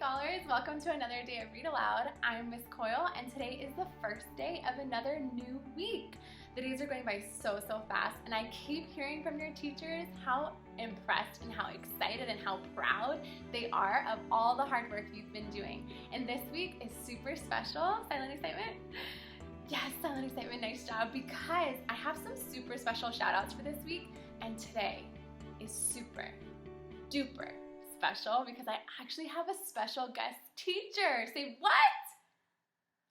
scholars, welcome to another day of Read Aloud. I'm Miss Coil and today is the first day of another new week. The days are going by so fast and I keep hearing from your teachers how impressed and how excited and how proud they are of all the hard work you've been doing. And this week is super special. Silent excitement? Yes, silent excitement, nice job, because I have some super special shout outs for this week and today is super duper special because I actually have a special guest teacher. Say what?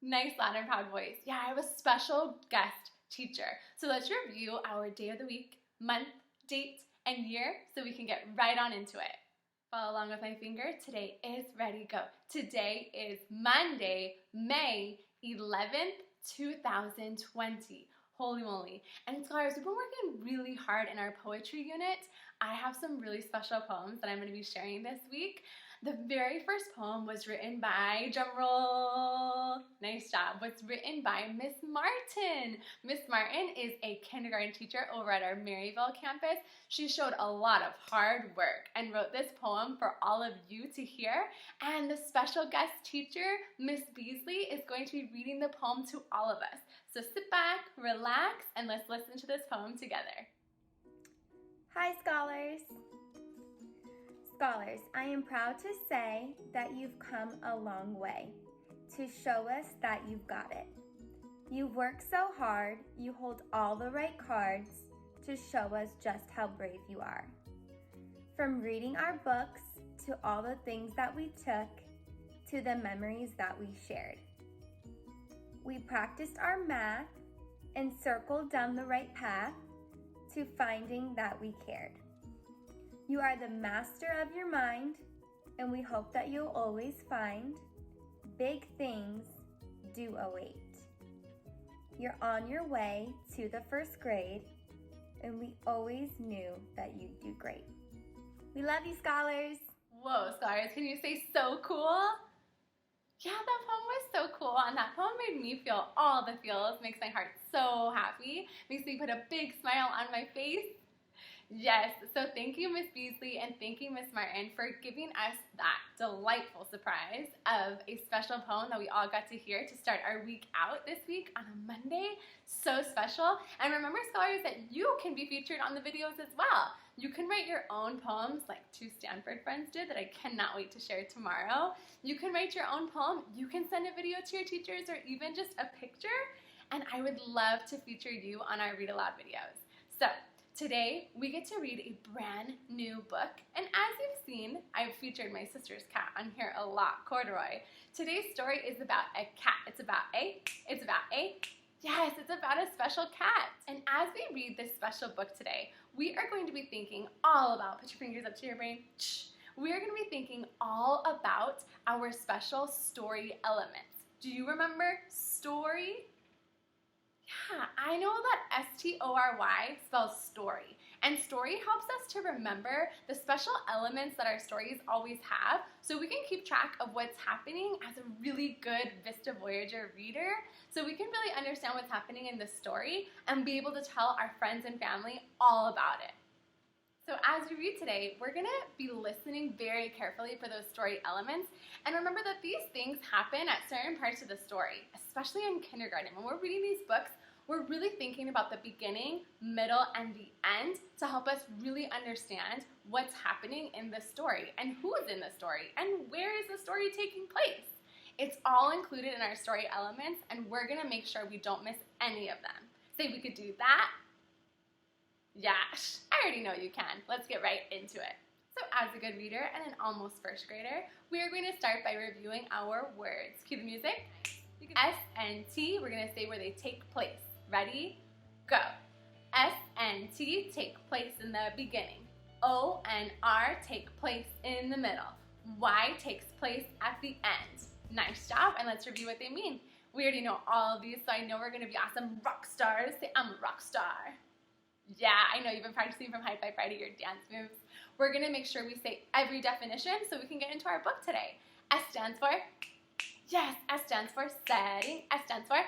Nice, loud and proud voice. Yeah, I have a special guest teacher. So let's review our day of the week, month, date, and year so we can get right on into it. Follow along with my finger. Today is ready, go. Today is Monday, May 11th, 2020. Holy moly. And scholars, we've been working really hard in our poetry unit. I have some really special poems that I'm going to be sharing this week. The very first poem was written by, drumroll, nice job, was written by Miss Martin. Miss Martin is a kindergarten teacher over at our Maryville campus. She showed a lot of hard work and wrote this poem for all of you to hear. And the special guest teacher, Miss Beasley, is going to be reading the poem to all of us. So sit back, relax, and let's listen to this poem together. Hi, scholars. Scholars, I am proud to say that you've come a long way to show us that you've got it. You've worked so hard, you hold all the right cards to show us just how brave you are. From reading our books to all the things that we took to the memories that we shared. We practiced our math and circled down the right path to finding that we cared. You are the master of your mind, and we hope that you'll always find big things do await. You're on your way to the first grade, and we always knew that you'd do great. We love you, scholars. Whoa, scholars, can you say so cool? Yeah, that poem was so cool, and that poem made me feel all the feels, makes my heart so happy, makes me put a big smile on my face. Yes, so thank you, Miss Beasley, and thank you, Miss Martin, for giving us that delightful surprise of a special poem that we all got to hear to start our week out this week on a Monday. So special. And remember, scholars, that you can be featured on the videos as well. You can write your own poems like two Stanford friends did that I cannot wait to share tomorrow. You can write your own poem. You can send a video to your teachers or even just a picture, and I would love to feature you on our Read Aloud videos. So today, we get to read a brand new book, and as you've seen, I've featured my sister's cat on here a lot, Corduroy. Today's story is about a cat. It's about a special cat. And as we read this special book today, we are going to be thinking all about, put your fingers up to your brain, we are going to be thinking all about our special story elements. Do you remember story? Yeah, I know that S-T-O-R-Y spells story, and story helps us to remember the special elements that our stories always have so we can keep track of what's happening as a really good Vista Voyager reader, so we can really understand what's happening in the story and be able to tell our friends and family all about it. So as we read today, we're going to be listening very carefully for those story elements, and remember that these things happen at certain parts of the story, especially in kindergarten. When we're reading these books, we're really thinking about the beginning, middle, and the end to help us really understand what's happening in the story and who's in the story and where is the story taking place. It's all included in our story elements, and we're going to make sure we don't miss any of them. Say we could do that. Yeah, I already know you can. Let's get right into it. So as a good reader and an almost first grader, we are going to start by reviewing our words. Cue the music. S and T, we're going to say where they take place. Ready? Go. S and T take place in the beginning. O and R take place in the middle. Y takes place at the end. Nice job, and let's review what they mean. We already know all of these, so I know we're going to be awesome rock stars. Say, I'm a rock star. Yeah, I know you've been practicing from High Five Friday your dance moves. We're going to make sure we say every definition so we can get into our book today. S stands for, yes, S stands for setting. S stands for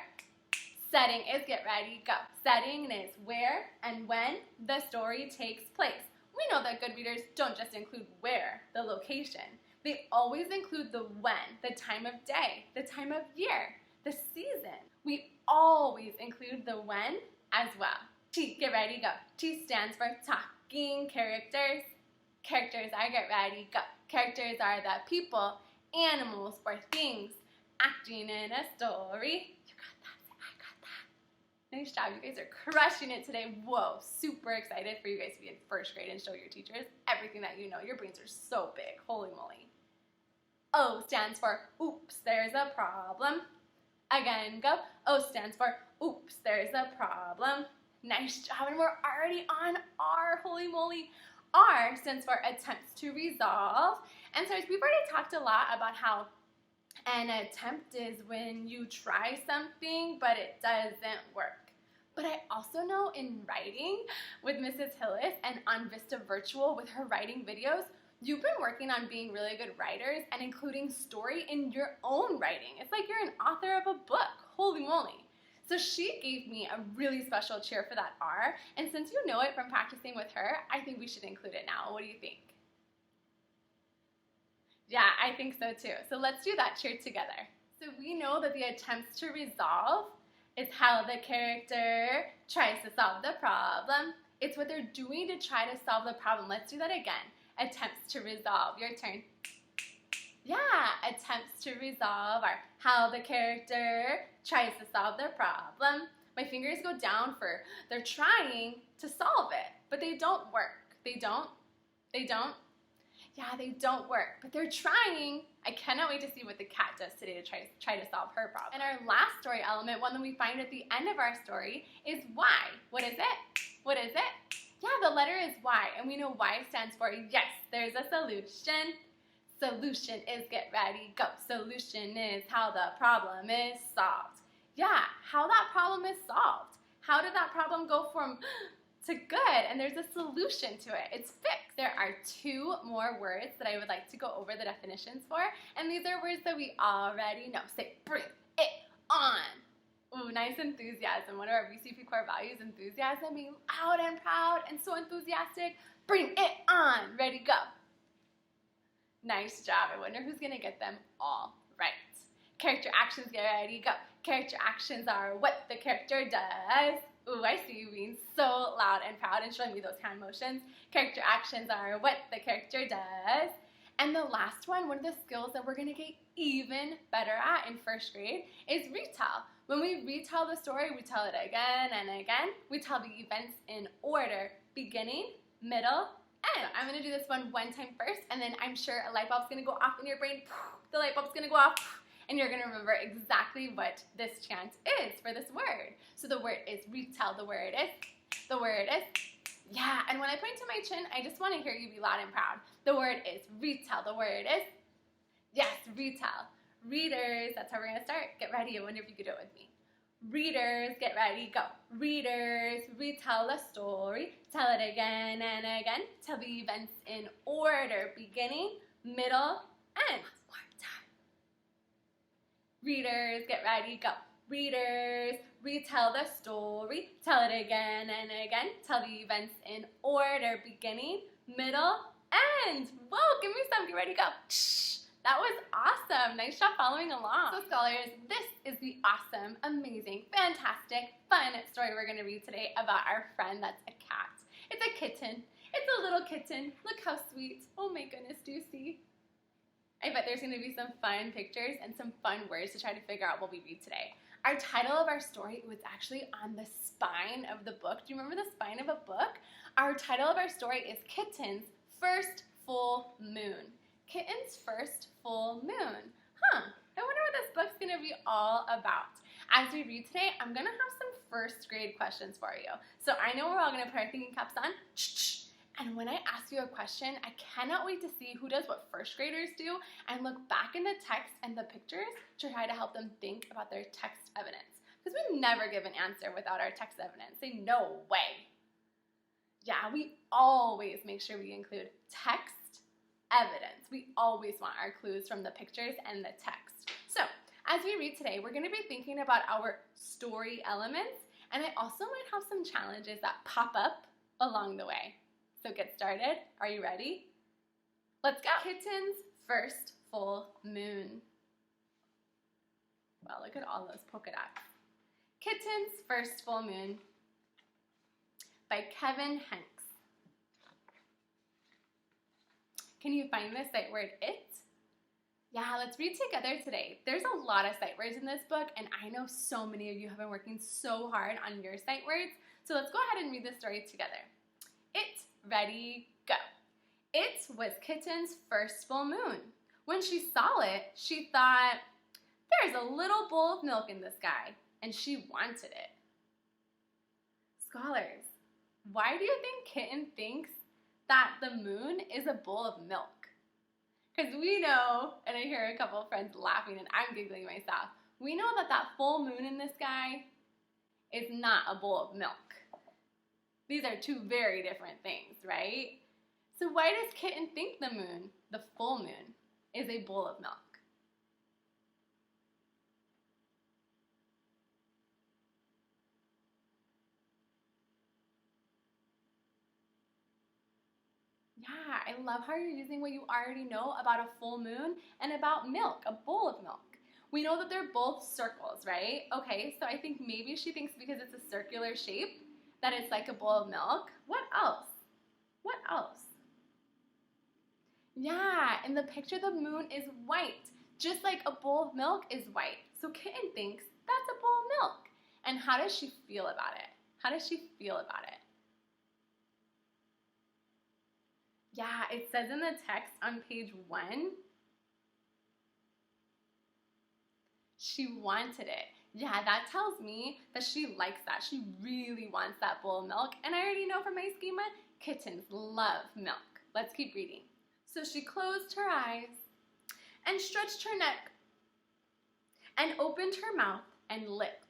setting is, get ready, go. Setting is where and when the story takes place. We know that good readers don't just include where, the location. They always include the when, the time of day, the time of year, the season. We always include the when as well. T, get ready, go. T stands for talking characters. Characters are get ready, go. Characters are the people, animals, or things acting in a story. You got that, I got that. Nice job, you guys are crushing it today. Whoa, super excited for you guys to be in first grade and show your teachers everything that you know. Your brains are so big, holy moly. O stands for oops, there's a problem. Again, go. O stands for oops, there's a problem. Nice job, and we're already on R, holy moly. R stands for attempts to resolve. And so we've already talked a lot about how an attempt is when you try something, but it doesn't work. But I also know in writing with Mrs. Hillis and on Vista Virtual with her writing videos, you've been working on being really good writers and including story in your own writing. It's like you're an author of a book, holy moly. So she gave me a really special cheer for that R, and since you know it from practicing with her, I think we should include it now. What do you think? Yeah, I think so too. So let's do that cheer together. So we know that the attempts to resolve is how the character tries to solve the problem. It's what they're doing to try to solve the problem. Let's do that again. Attempts to resolve. Your turn. Yeah, attempts to resolve are how the character tries to solve their problem. My fingers go down for they're trying to solve it, but they don't work. They don't. Yeah, they don't work, but they're trying. I cannot wait to see what the cat does today to try to solve her problem. And our last story element, one that we find at the end of our story, is why. What is it? What is it? Yeah, the letter is Y, and we know Y stands for yes, there's a solution. Solution is get ready, go. Solution is how the problem is solved. Yeah, how that problem is solved. How did that problem go from to good? And there's a solution to it. It's fixed. There are two more words that I would like to go over the definitions for, and these are words that we already know. Say, bring it on. Ooh, nice enthusiasm. One of our VCP core values, enthusiasm, being loud and proud and so enthusiastic. Bring it on. Ready, go. Nice job. I wonder who's going to get them all right. Character actions, get ready, go. Character actions are what the character does. Ooh, I see you being so loud and proud and showing me those hand motions. Character actions are what the character does. And the last one of the skills that we're going to get even better at in first grade is retell. When we retell the story, we tell it again and again. We tell the events in order, beginning, middle, end. I'm going to do this one time first, and then I'm sure a light bulb's going to go off in your brain. The light bulb's going to go off, and you're going to remember exactly what this chant is for this word. So the word is retell. The word is. Yeah, and when I point to my chin, I just want to hear you be loud and proud. The word is retell. The word is, yes, retell. Readers, that's how we're going to start. Get ready. I wonder if you could do it with me. Readers, get ready, go. Readers, retell a story. Tell it again and again. Tell the events in order, beginning, middle, end. One more time. Readers, get ready, go. Readers, retell the story. Tell it again and again. Tell the events in order, beginning, middle, end. Whoa, give me some. Get ready, go. That was awesome. Nice job following along. So scholars, this is the awesome, amazing, fantastic, fun story we're going to read today about our friend that's a cat. It's a kitten. It's a little kitten. Look how sweet. Oh my goodness, do you see? I bet there's going to be some fun pictures and some fun words to try to figure out what we read today. Our title of our story was actually on the spine of the book. Do you remember the spine of a book? Our title of our story is Kitten's First Full Moon. Kitten's First Full Moon. I wonder what this book's going to be all about. As we read today, I'm going to have some first grade questions for you. So I know we're all going to put our thinking caps on. And when I ask you a question, I cannot wait to see who does what first graders do and look back in the text and the pictures to try to help them think about their text evidence. Because we never give an answer without our text evidence. Say, no way. Yeah, we always make sure we include text evidence. We always want our clues from the pictures and the text. So, as we read today, we're going to be thinking about our story elements, and I also might have some challenges that pop up along the way. So get started. Are you ready? Let's go. Kitten's first full moon. Wow, look at all those polka dots. Kitten's First Full Moon by Kevin Hanks. Can you find the sight word it? Yeah, let's read together today. There's a lot of sight words in this book, and I know so many of you have been working so hard on your sight words, so let's go ahead and read the story together. It, ready, go. It was Kitten's first full moon. When she saw it, she thought, there's a little bowl of milk in the sky, and she wanted it. Scholars, why do you think Kitten thinks that the moon is a bowl of milk? Because we know, and I hear a couple of friends laughing and I'm giggling myself, we know that that full moon in the sky is not a bowl of milk. These are two very different things, right? So why does Kitten think the moon, the full moon, is a bowl of milk? Yeah, I love how you're using what you already know about a full moon and about milk, a bowl of milk. We know that they're both circles, right? Okay, so I think maybe she thinks because it's a circular shape that it's like a bowl of milk. What else? What else? Yeah, in the picture the moon is white, just like a bowl of milk is white. So Kitten thinks that's a bowl of milk. And how does she feel about it? How does she feel about it? Yeah, it says in the text on page 1, she wanted it. Yeah, that tells me that she likes that. She really wants that bowl of milk. And I already know from my schema, kittens love milk. Let's keep reading. So she closed her eyes and stretched her neck and opened her mouth and licked.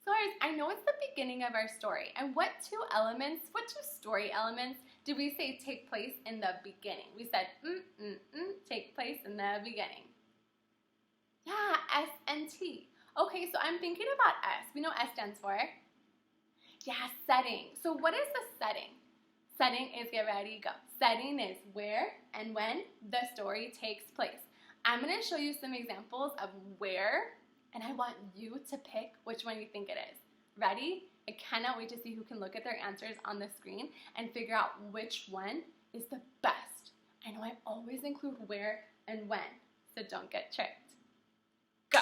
So I know it's the beginning of our story, and what two story elements did we say take place in the beginning? We said, take place in the beginning. Yeah, S and T. Okay, so I'm thinking about S. We know S stands for? Yeah, setting. So what is the setting? Setting is get ready, go. Setting is where and when the story takes place. I'm going to show you some examples of where, and I want you to pick which one you think it is. Ready? I cannot wait to see who can look at their answers on the screen and figure out which one is the best. I know I always include where and when, so don't get tricked. Go!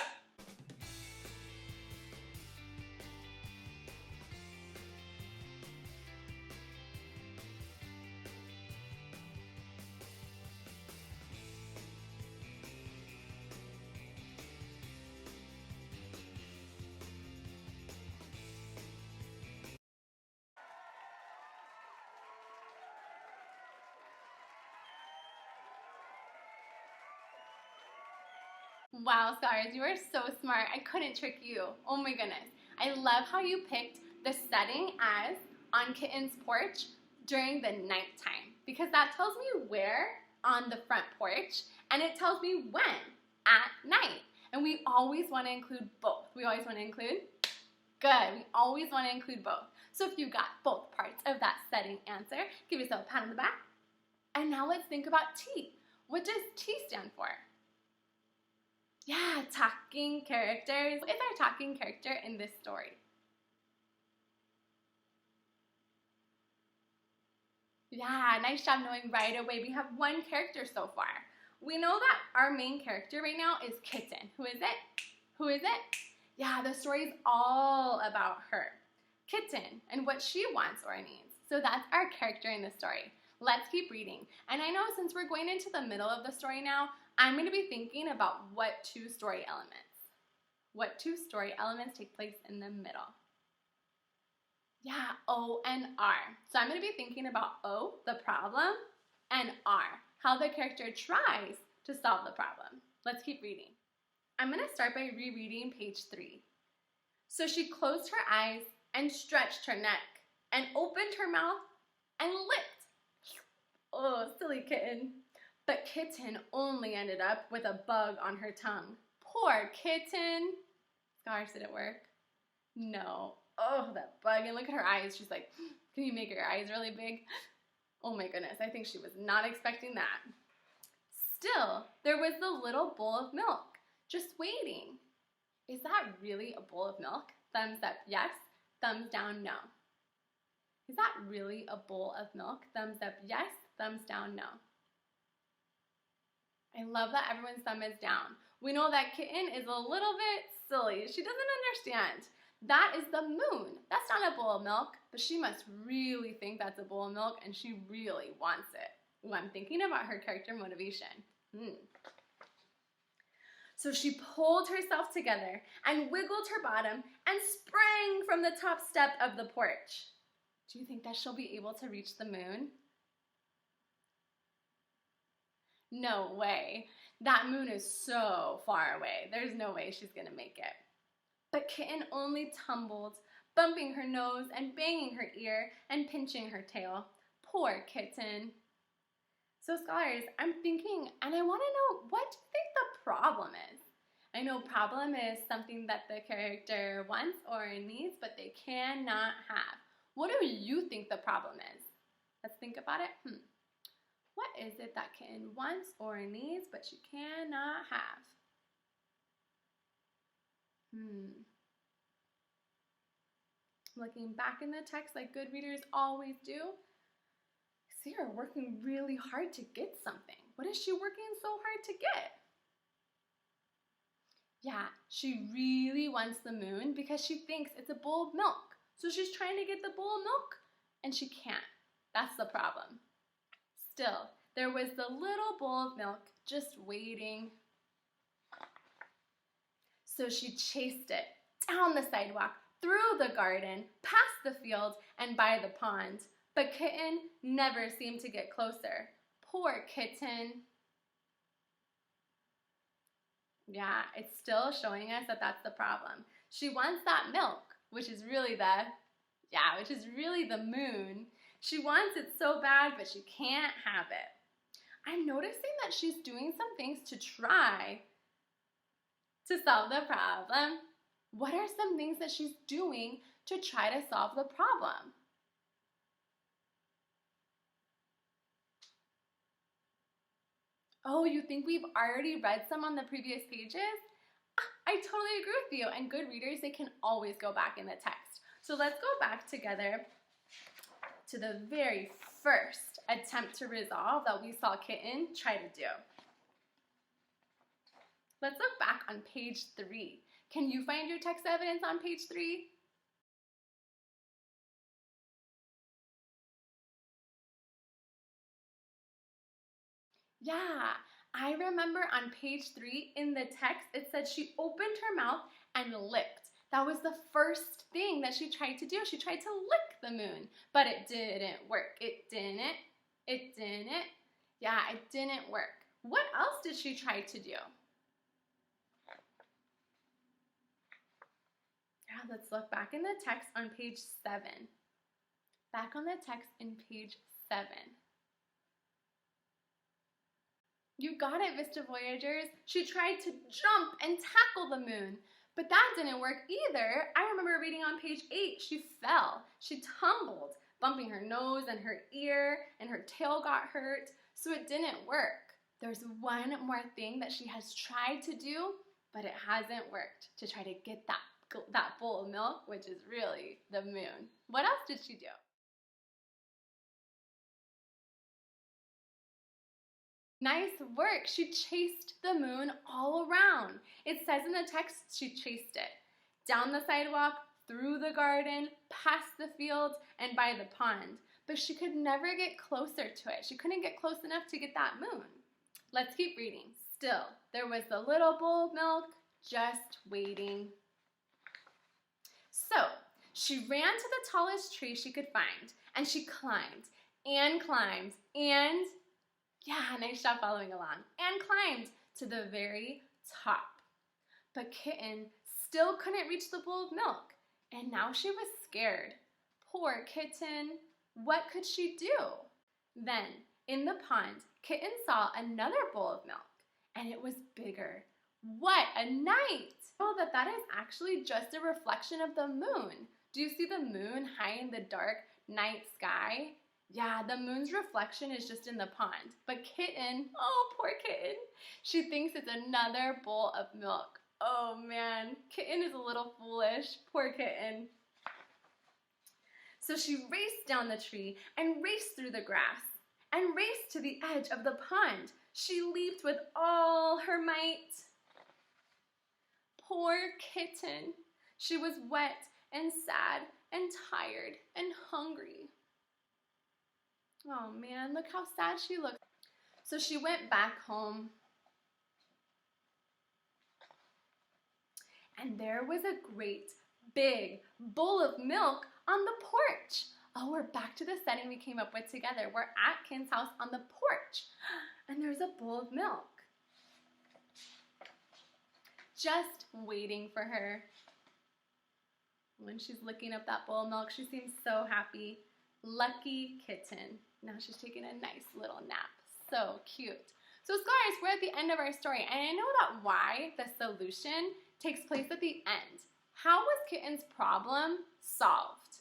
Wow, Scars, you are so smart. I couldn't trick you. Oh my goodness. I love how you picked the setting as on Kitten's porch during the nighttime, because that tells me where on the front porch, and it tells me when at night. And we always want to include both. We always want to include? Good. We always want to include both. So if you got both parts of that setting answer, give yourself a pat on the back. And now let's think about T. What does T stand for? Yeah, talking characters. What is our talking character in this story? Yeah, nice job knowing right away. We have one character so far. We know that our main character right now is Kitten. Who is it? Who is it? Yeah, the story is all about her. Kitten and what she wants or needs. So that's our character in the story. Let's keep reading. And I know since we're going into the middle of the story now, I'm going to be thinking about what two story elements. What two story elements take place in the middle? Yeah, O and R. So I'm going to be thinking about O, the problem, and R, how the character tries to solve the problem. Let's keep reading. I'm going to start by rereading page 3. So she closed her eyes and stretched her neck and opened her mouth and licked. Oh, silly kitten. But Kitten only ended up with a bug on her tongue. Poor Kitten. Gosh, did it work? No. Oh, that bug. And look at her eyes. She's like, can you make her eyes really big? Oh my goodness, I think she was not expecting that. Still, there was the little bowl of milk, just waiting. Is that really a bowl of milk? Thumbs up, yes. Thumbs down, no. Is that really a bowl of milk? Thumbs up, yes. Thumbs down, no. I love that everyone's thumb is down. We know that Kitten is a little bit silly. She doesn't understand. That is the moon. That's not a bowl of milk, but she must really think that's a bowl of milk, and she really wants it. Ooh, I'm thinking about her character motivation. So she pulled herself together and wiggled her bottom and sprang from the top step of the porch. Do you think that she'll be able to reach the moon? No way. That moon is so far away. There's no way she's gonna make it. But Kitten only tumbled, bumping her nose and banging her ear and pinching her tail. Poor Kitten. So scholars, I'm thinking, and I want to know, what do you think the problem is? I know problem is something that the character wants or needs, but they cannot have. What do you think the problem is? Let's think about it. What is it that Kitten wants or needs, but she cannot have? Looking back in the text like good readers always do, I see her working really hard to get something. What is she working so hard to get? Yeah, she really wants the moon because she thinks it's a bowl of milk. So she's trying to get the bowl of milk, and she can't. That's the problem. Still, there was the little bowl of milk just waiting. So she chased it down the sidewalk, through the garden, past the field, and by the pond. But Kitten never seemed to get closer. Poor Kitten. Yeah, it's still showing us that that's the problem. She wants that milk, which is really the moon. She wants it so bad, but she can't have it. I'm noticing that she's doing some things to try to solve the problem. What are some things that she's doing to try to solve the problem? Oh, you think we've already read some on the previous pages? I totally agree with you, and good readers, they can always go back in the text. So let's go back together to the very first attempt to resolve that we saw Kitten try to do. Let's look back on page 3. Can you find your text evidence on page 3? Yeah, I remember on page 3 in the text, it said she opened her mouth and licked. That was the first thing that she tried to do. She tried to lick the moon, but it didn't work. It didn't. Yeah, it didn't work. What else did she try to do? Yeah, let's look back in the text on page 7. Back on the text in page 7. You got it, Vista Voyagers. She tried to jump and tackle the moon, but that didn't work either. I remember reading on page 8, she fell. She tumbled, bumping her nose and her ear, and her tail got hurt, so it didn't work. There's one more thing that she has tried to do, but it hasn't worked, to try to get that bowl of milk, which is really the moon. What else did she do? Nice work. She chased the moon all around. It says in the text she chased it down the sidewalk, through the garden, past the fields, and by the pond. But she could never get closer to it. She couldn't get close enough to get that moon. Let's keep reading. Still, there was the little bowl of milk just waiting. So she ran to the tallest tree she could find, and she climbed and climbed and, yeah, nice job following along, and climbed to the very top. But Kitten still couldn't reach the bowl of milk, and now she was scared. Poor Kitten. What could she do? Then, in the pond, Kitten saw another bowl of milk, and it was bigger. What a night! Oh, that is actually just a reflection of the moon. Do you see the moon high in the dark night sky? Yeah, the moon's reflection is just in the pond. But Kitten, oh, poor Kitten, she thinks it's another bowl of milk. Oh man, Kitten is a little foolish. Poor Kitten. So she raced down the tree and raced through the grass and raced to the edge of the pond. She leaped with all her might. Poor Kitten. She was wet and sad and tired and hungry. Oh man, look how sad she looked. So she went back home. And there was a great big bowl of milk on the porch. Oh, we're back to the setting we came up with together. We're at Ken's house on the porch. And there's a bowl of milk, just waiting for her. When she's licking up that bowl of milk, she seems so happy. Lucky Kitten. Now she's taking a nice little nap. So cute. So scholars, we're at the end of our story, and I know that why the solution takes place at the end. How was Kitten's problem solved?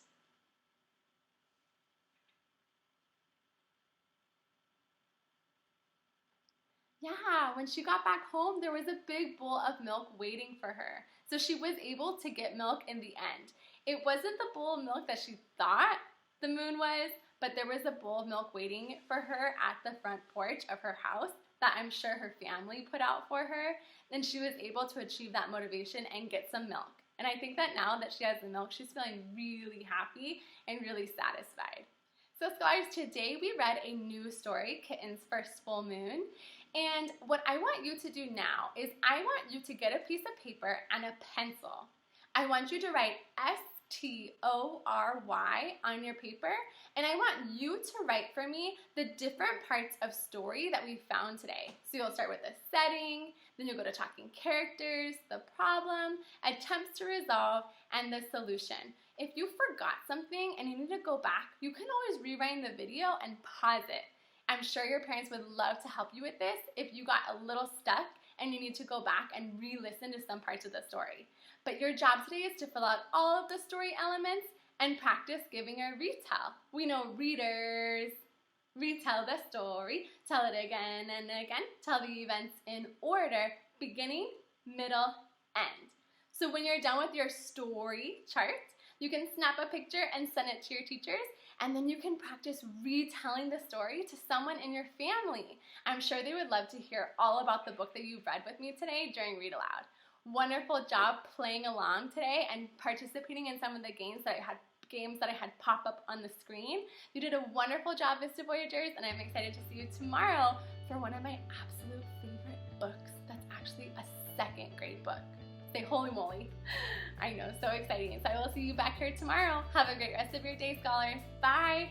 Yeah, when she got back home, there was a big bowl of milk waiting for her. So she was able to get milk in the end. It wasn't the bowl of milk that she thought the moon was, but there was a bowl of milk waiting for her at the front porch of her house that I'm sure her family put out for her. And she was able to achieve that motivation and get some milk. And I think that now that she has the milk, she's feeling really happy and really satisfied. So scholars, today we read a new story, Kitten's First Full Moon. And what I want you to do now is I want you to get a piece of paper and a pencil. I want you to write S-T-O-R-Y on your paper, and I want you to write for me the different parts of story that we found today. So you'll start with the setting, then you'll go to talking characters, the problem, attempts to resolve, and the solution. If you forgot something and you need to go back, you can always rewind the video and pause it. I'm sure your parents would love to help you with this if you got a little stuck and you need to go back and re-listen to some parts of the story. But your job today is to fill out all of the story elements and practice giving a retell. We know readers retell the story, tell it again and again, tell the events in order, beginning, middle, end. So when you're done with your story chart, you can snap a picture and send it to your teachers, and then you can practice retelling the story to someone in your family. I'm sure they would love to hear all about the book that you've read with me today during Read Aloud. Wonderful job playing along today and participating in some of the games that I had pop up on the screen. You did a wonderful job, Vista Voyagers, and I'm excited to see you tomorrow for one of my absolute favorite books. That's actually a second grade book. Say holy moly. I know, so exciting. So I will see you back here tomorrow. Have a great rest of your day, scholars. Bye.